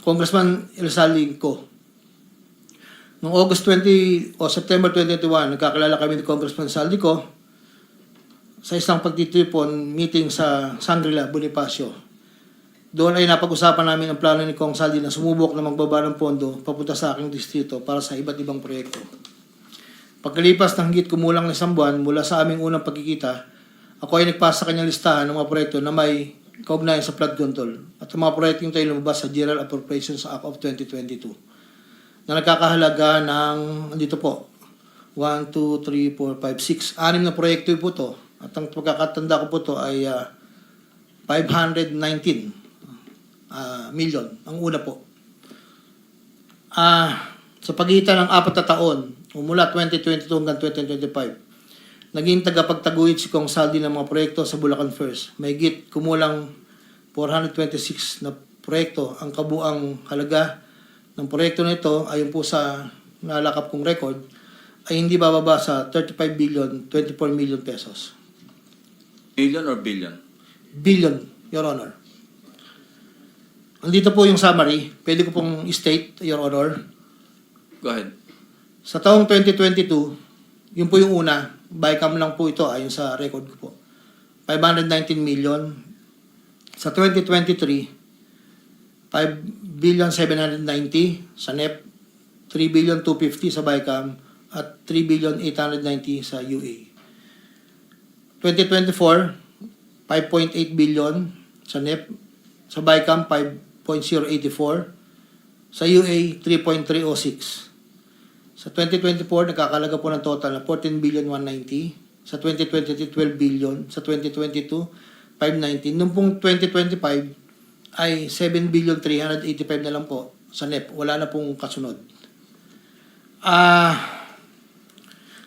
Congressman Elsalin ko. Noong August 20 o September 2021, nagkakilala kami ni Congressman Saldico sa isang pagtitipon meeting sa Shangri-La, Bonifacio. Doon ay napag-usapan namin ang plano ni Kong Saldi na sumubok na magbaba ng pondo papunta sa aking distrito para sa iba't ibang proyekto. Pagkalipas ng higit kumulang na isang buwan mula sa aming unang pagkikita, ako ay nagpasa sa kanyang listahan ng mga proyekto na may kaugnayan sa flood control at ang mga proyekto yung tayo lumabas sa General Appropriations Act of 2022 na nagkakahalaga ng, dito po, 1, 2, 3, 4, 5, 6, 6 na proyekto po to. At ang pagkakatanda ko po to ay 519 million, ang una po. Sa pagitan ng 4 na taon, mula 2022 hanggang 2025, naging tagapagtaguyod si Kong Saldi ng mga proyekto sa Bulacan First. May higit kumulang 426 na proyekto. Ang kabuang halaga ng proyekto nito, ayon po sa nalakap kong record, ay hindi bababa sa 35 billion, 24 million pesos. Million or billion? Billion, Your Honor. Andito po yung summary. Pwede ko pong state, Your Honor. Go ahead. Sa taong 2022, yun po yung una. Bycam lang po ito ayon sa record ko po. 519 million. Sa 2023, 5 billion 790 sa NEP, 3 billion 250 sa Bycam, at 3 billion 890 sa UA. 2024, 5.8 billion sa NEP, sa Bycam 5.084, sa UA 3.306. Sa 2024, nagkakalaga po ng total na 14 billion 190, sa 2023 12 billion, sa 2022 519. Noong pong 2025 ay 7 billion 385 na lang po sa NEP. Wala na pong kasunod.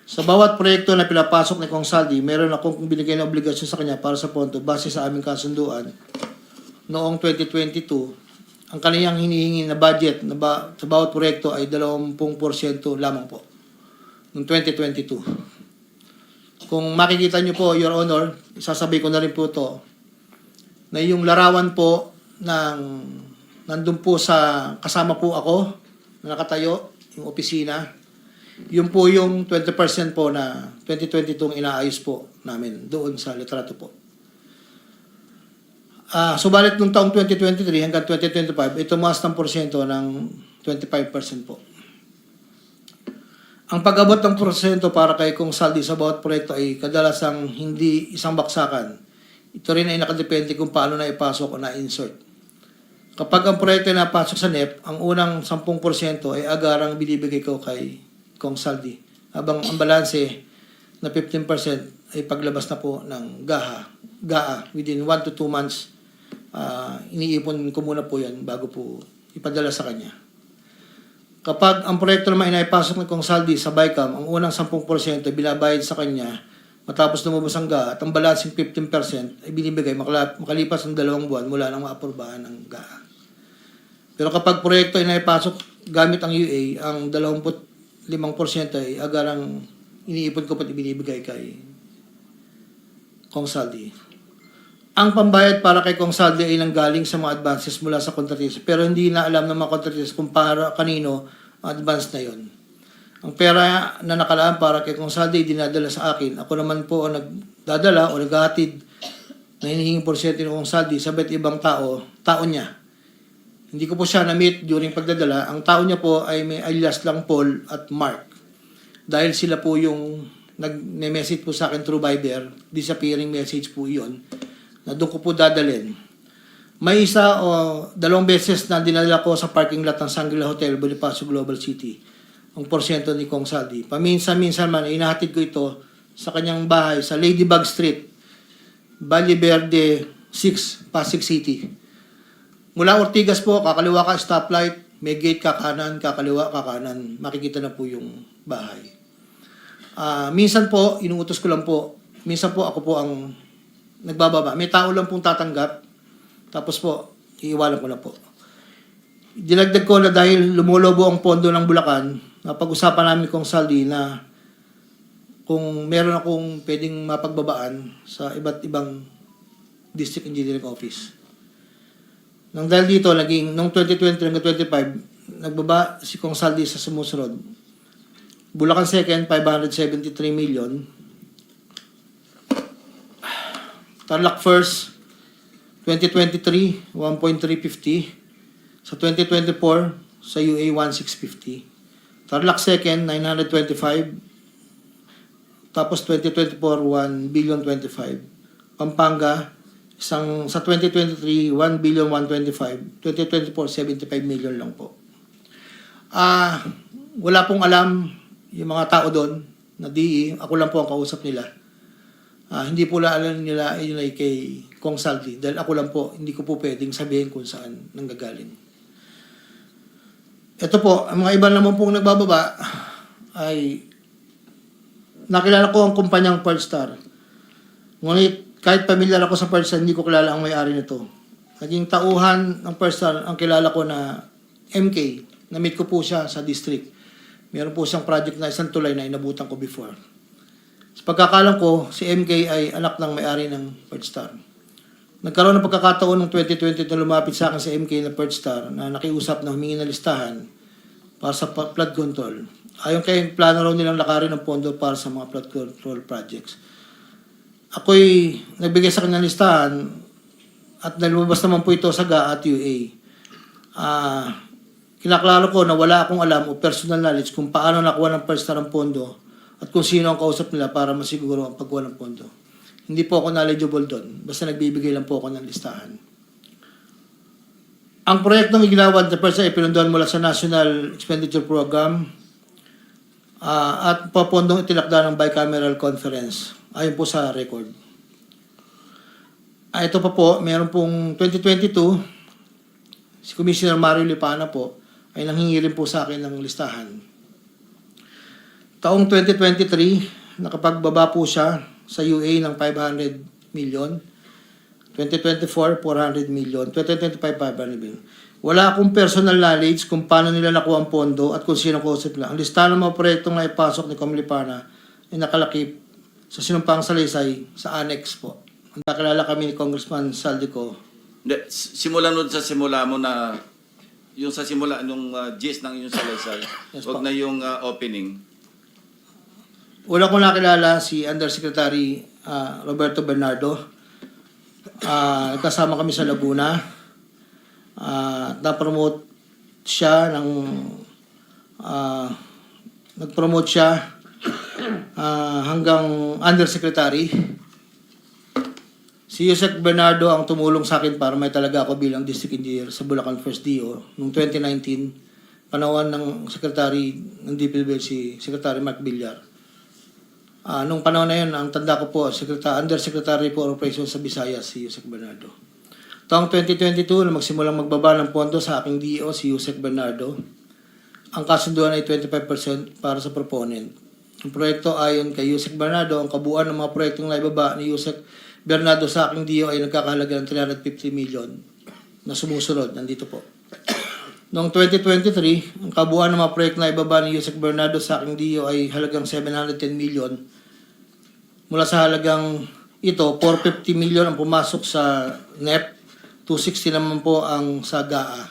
Sa bawat proyekto na pinapasok ni Kong Saldi, meron akong binigay na obligasyon sa kanya para sa pondo base sa aming kasunduan. Noong 2022, ang kaniyang hinihingi na budget sa bawat proyekto ay 20% lamang po. Noong 2022. Kung makikita nyo po, Your Honor, isasabay ko na rin po ito, na yung larawan po nandun po sa kasama po ako na nakatayo, yung opisina. Yun po yung 20% po na 2022 inaayos po namin doon sa litrato po. Subalit nung taong 2023 hanggang 2025, ito tumaas ng porsyento ng 25% po. Ang pag-abot ng porsyento para kay Kong Saldi sa bawat proyekto ay kadalasang hindi isang baksakan. Ito rin ay nakadepende kung paano na ipasok o na-insert. Kapag ang proyekto na napasok sa NEP, ang unang 10% ay agarang binibigay ko kay Kong Saldi. Habang ang balanse na 15% ay paglabas na po ng GAA. Within 1 to 2 months, iniipon ko muna po yan bago po ipadala sa kanya. Kapag ang proyekto naman ay naipasok ng Kong Saldi sa Bycam, ang unang 10% ay binabayad sa kanya matapos lumabas ang GAA at ang balancing 15% ay binibigay makalipas ng 2 buwan mula nang maapurbahan ng GAA. Pero kapag proyekto ay naipasok gamit ang UA, ang 25% ay agarang iniipon ko pati binibigay kay Kong Saldi. Ang pambayad para kay Kong Saldi ay nanggaling sa mga advances mula sa kontratista, pero hindi na alam ng mga kontratista kung para kanino ang advance na yon. Ang pera na nakalaan para kay Kong Saldi dinadala sa akin. Ako naman po ang nagdadala o naghahatid na hinihinging porsyento ng Kong Saldi sa iba't ibang tao niya. Hindi ko po siya na-meet during pagdadala. Ang tao niya po ay may alias lang Paul at Mark. Dahil sila po yung nag-message po sa akin through Viber, disappearing message po yun, na doon ko po dadalhin. May isa o 2 beses na dinala ko sa parking lot ng Shangri-La Hotel, Bonifacio Global City, ang porsyento ni Kong Saldi. Paminsan-minsan man, inahatid ko ito sa kanyang bahay sa Ladybug Street, Valle Verde 6, Pasig City. Mula Ortigas po, kakaliwa ka stoplight, may gate kakanan, kakaliwa kakanan, makikita na po yung bahay. Minsan po, inuutos ko lang po, minsan po ako po ang nagbababa. May tao lang pong tatanggap, tapos po, iiwanan ko na po. Dinagdag ko na dahil lumulobo ang pondo ng Bulacan, napag-usapan namin kong Saldi na kung meron akong pwedeng mapagbabaan sa iba't ibang district engineering office. Nang dahil dito, naging, nung 2020 hanggang 25, nagbaba si Kong Saldi sa sumusunod. Bulacan Second, 573 million. Tarlac First, 2023, 1.350. Sa 2024, sa UA, 1.650. Tarlac Second, 925. Tapos 2024, 1 billion 25. Pampanga, sa 2023, 1 billion 125. 2024, 75 million lang po. Wala pong alam yung mga tao doon na DE. Ako lang po ang kausap nila. Hindi po alam nila yun ay kay Kong Saldi. Dahil ako lang po, hindi ko po pwedeng sabihin kung saan nanggagaling. Ito po, ang mga iba naman pong nagbababa ay nakilala ko ang kumpanyang Pearlstar. Ngunit kahit pamilyar ako sa Pearlstar, hindi ko kilala ang may-ari nito. Naging tauhan ng Pearlstar, ang kilala ko na MK. Na-meet ko po siya sa district. Meron po siyang project na isang tulay na inabutan ko before. Sa pagkakalam ko, si MK ay anak ng may-ari ng Pearlstar. Nagkaroon ng pagkakataon ng 2020 na lumapit sa akin si MK na Pearlstar na nakiusap na humingi ng listahan para sa flood control. Ayon kay plano raw nilang lakarin ng pondo para sa mga flood control projects. Ako'y nagbigay sa kanya ng listahan at nalumabas naman po ito sa GA at UA. Kinaklaro ko na wala akong alam o personal knowledge kung paano nakuha ng Pearlstar ang pondo at kung sino ang kausap nila para masiguro ang pagkuha ng pondo. Hindi po ako knowledgeable doon. Basta nagbibigay lang po ako ng listahan. Ang proyektong igilawad na Pearlstar ay pinunduan mula sa National Expenditure Program at papondong itinakda ng bicameral conference. Ayon po sa record. Ito pa po, meron pong 2022, si Commissioner Mario Lipana po ay nanghingi rin po sa akin ng listahan. Taong 2023, nakapagbaba po siya sa UA ng 500 million. 2024, 400 million. 2025, 500 million. Wala akong personal knowledge kung paano nila nakuha ang pondo at kung sino kausap nila. Ang listahan ng mga proyektong naipasok ni Comlipana ay nakalakip sa sinumpang salaysay sa annex po. Nakilala kami ni Congressman Saldico. Simula nun sa simula mo na, yung sa simula, nung gist ng inyong salaysay, Yes, wag po. na yung opening. Wala ko nakilala si Undersecretary Roberto Bernardo. Kasama kami sa Laguna. Na-promote siya ng nag-promote siya hanggang undersecretary. Si Yusek Bernardo ang tumulong sa akin para may talaga ako bilang district engineer sa Bulacan First DO noong 2019, panahon ng secretary ng DPWH si Secretary Mark Villar. Nung panahon na yun, ang tanda ko po, Undersecretary for Operations sa Visayas, si Yusek Bernardo. Taong 2022, na magsimulang magbaba ng pondo sa aking DO, si Yusek Bernardo. Ang kasunduan ay 25% para sa proponent. Ang proyekto ayon kay Yusek Bernardo, ang kabuuan ng mga proyektong naibaba ni Yusek Bernardo sa aking DO ay nagkakahalaga ng 350 million na sumusunod. Nandito po. Noong 2023, ang kabuuan ng mga proyekto na ibaba ni Yusek Bernardo sa aking DO ay halagang 710 million. Mula sa halagang ito, 450 million ang pumasok sa NEP, 260 naman po ang sa GAA.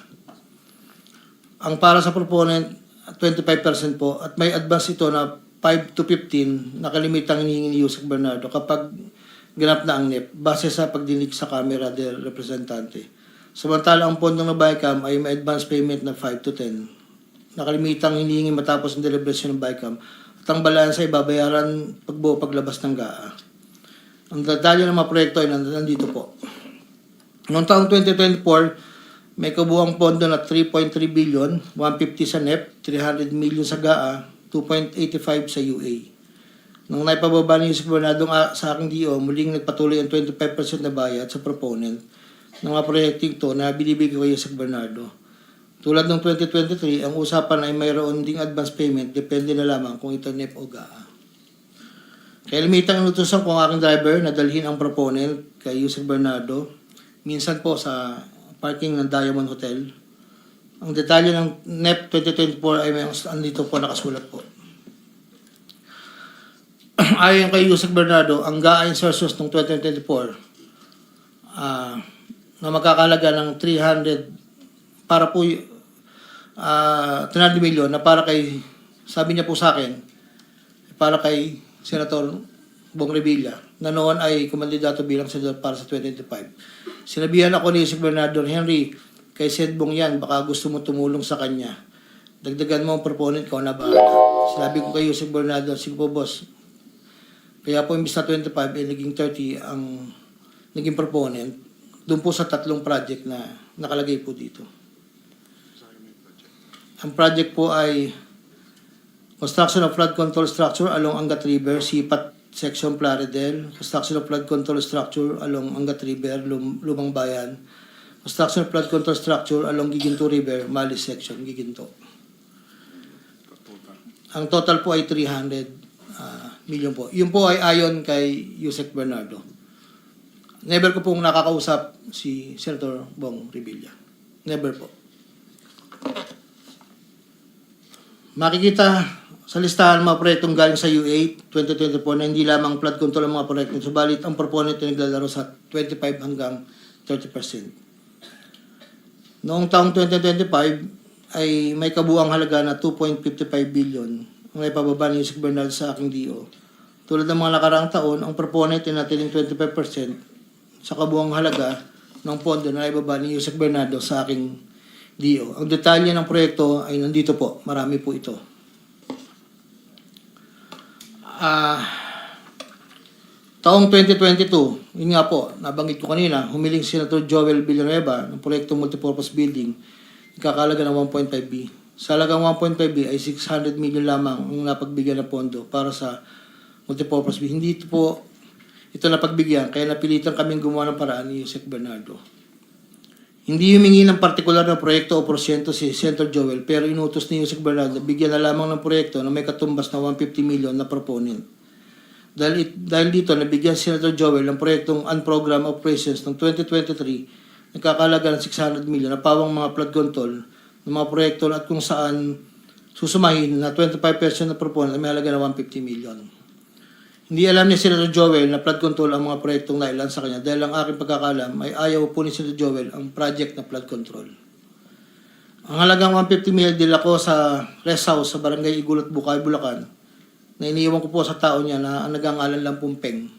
Ang para sa proponent, 25% po at may advance ito na 5 to 15 na kalimitang hinihingi ni Yusek Bernardo kapag ganap na ang NEP base sa pagdinig sa Camera del Representante. Samantala, ang pondong na BICAM ay may advance payment na 5 to 10 na kalimitang hinihingi matapos ang deliberation ng BICAM at ang balansa ay babayaran pagbuo paglabas ng GAA. Ang detalye ng mga proyekto ay nandito po. Noong taong 2024, may kabuuang pondo na 3.3 billion, 150 sa NEP, 300 million sa GAA, 2.85 sa UA. Nung naipababa ni Yusek Bernardo sa aking DO, muling nagpatuloy ang 25% na bayad sa proponent ng mga proyekting to na binibigay kay Yusek Bernardo. Tulad ng 2023, ang usapan ay mayroon ding advance payment, depende na lamang kung ito NEP o GAA. Kaya limitang inutusan ko ang aking driver na dalhin ang proponent kay Yusek Bernardo, minsan po sa parking ng Diamond Hotel. Ang detalye ng NEP 2024 ay may andito po nakasulat po. Ayon kay Yusek Bernardo, ang GAA insertions ng 2024 na magkakalaga ng 300 para po 300 million na para kay, sabi niya po sa akin, para kay Senator Bong Revilla na noon ay kumandidato bilang senador para sa 2025. Sinabihan ako ni Yusek Bernardo, Henry, kay Sed Bong yan, baka gusto mo tumulong sa kanya. Dagdagan mo ang proponent ko na bahala. Sinabi ko kay Yusek Bernardo, sige po boss, kaya po imbis na 25 naging 30 ang naging proponent doon po sa 3 project na nakalagay po dito. Ang project po ay construction of flood control structure along Angat River, Sipat Section Plaridel, construction of flood control structure along Angat River, Lumang Bayan, construction of flood control structure along Giginto River, Malis Section, Giginto. Ang total po ay 300 million po. Yun po ay ayon kay Yusek Bernardo. Never ko pong nakakausap si Senator Bong Revilla. Never po. Makikita sa listahan ng mga proyektong galing sa U8 2024 na hindi lamang flood control ang mga proyekto, subalit ang proponent ay naglalaro sa 25 hanggang 30%. Noong taong 2025 ay may kabuang halaga na 2.55 billion ang naipababa ni Yusek Bernardo sa aking DO. Tulad ng mga nakaraang taon, ang proponent ay natiling 25% sa kabuang halaga ng pondo na naibaba ni Yusek Bernardo sa aking DO. Ang detalye ng proyekto ay nandito po. Marami po ito. Taong 2022, yun nga po, nabanggit ko kanina, humiling si Senator Joel Villanueva ng proyektong multipurpose building, ikakalaga ng 1.5B. Sa halagang 1.5B ay 600 million lamang ang napagbigyan na pondo para sa multipurpose building. Hindi ito napagbigyan, kaya napilitan kaming gumawa ng paraan ni Yusek Bernardo. Hindi humingi ng partikular na proyekto o porsyento si Senator Joel, pero inutos ni Yusek Bernardo bigyan na lamang ng proyekto na may katumbas na 150 million na proponent. Dahil dito, nabigyan si Senator Joel ng proyektong Unprogrammed Operations ng 2023, nagkakalaga ng 600 million na pawang mga flood control ng mga proyekto at kung saan susumahin na 25% na proponent na may halaga na 150 million. Hindi alam ni Senator Joel na flood control ang mga proyektong nailan sa kanya dahil ang aking pagkakalam ay ayaw po ni Senator Joel ang project na flood control. Ang halagang 150 million dila ko sa rest house sa Barangay Igulot, Bukay, Bulacan na iniiwan ko po sa tao niya na ang nagangalan lang pong Peng.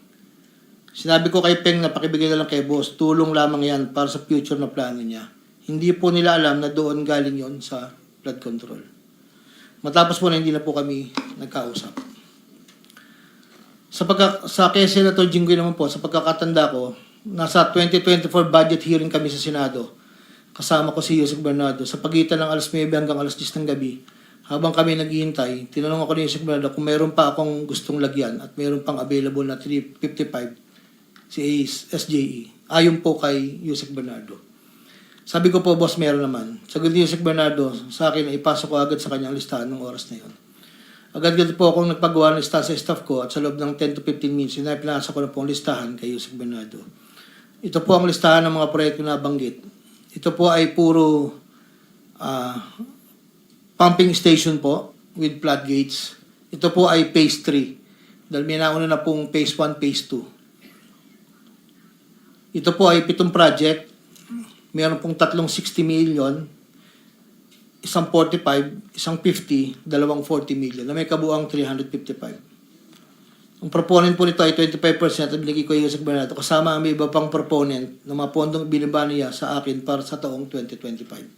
Sinabi ko kay Peng na pakibigay na lang kay boss, tulong lamang yan para sa future na plano niya. Hindi po nila alam na doon galing yon sa flood control. Matapos po na hindi na po kami nagkausap. Sa kay Senator Jinggoy naman po, sa pagkakatanda ko, nasa 2024 budget hearing kami sa Senado. Kasama ko si Yusek Bernardo sa pagitan ng alas 9 hanggang alas 10 ng gabi. Habang kami naghihintay, tinanong ako ni Yusek Bernardo kung meron pa akong gustong lagyan at meron pang available na 355 si SJE. Ayon po kay Yusek Bernardo. Sabi ko po, boss, meron naman. Sagot ni Yusek Bernardo sa akin, ipasok ko agad sa kanyang listahan ng oras na yun. Agad-agad po akong nagpagawa ng listahan sa staff ko at sa loob ng 10 to 15 minutes, pinasa ko na po ang listahan kay Yusek Bernardo. Ito po ang listahan ng mga proyekto na banggit. Ito po ay puro pumping station po with floodgates. Ito po ay phase 3. Dahil may nauna na pong phase 1, phase 2. Ito po ay 7 project. Meron pong 360 million. Isang 45, isang 50, dalawang 40 million na may kabuang 355. Ang proponent po nito ay 25% at binigay ko yung Yusek Bernardo kasama ang may iba pang proponent na mga pondong binaba niya sa akin para sa taong 2025.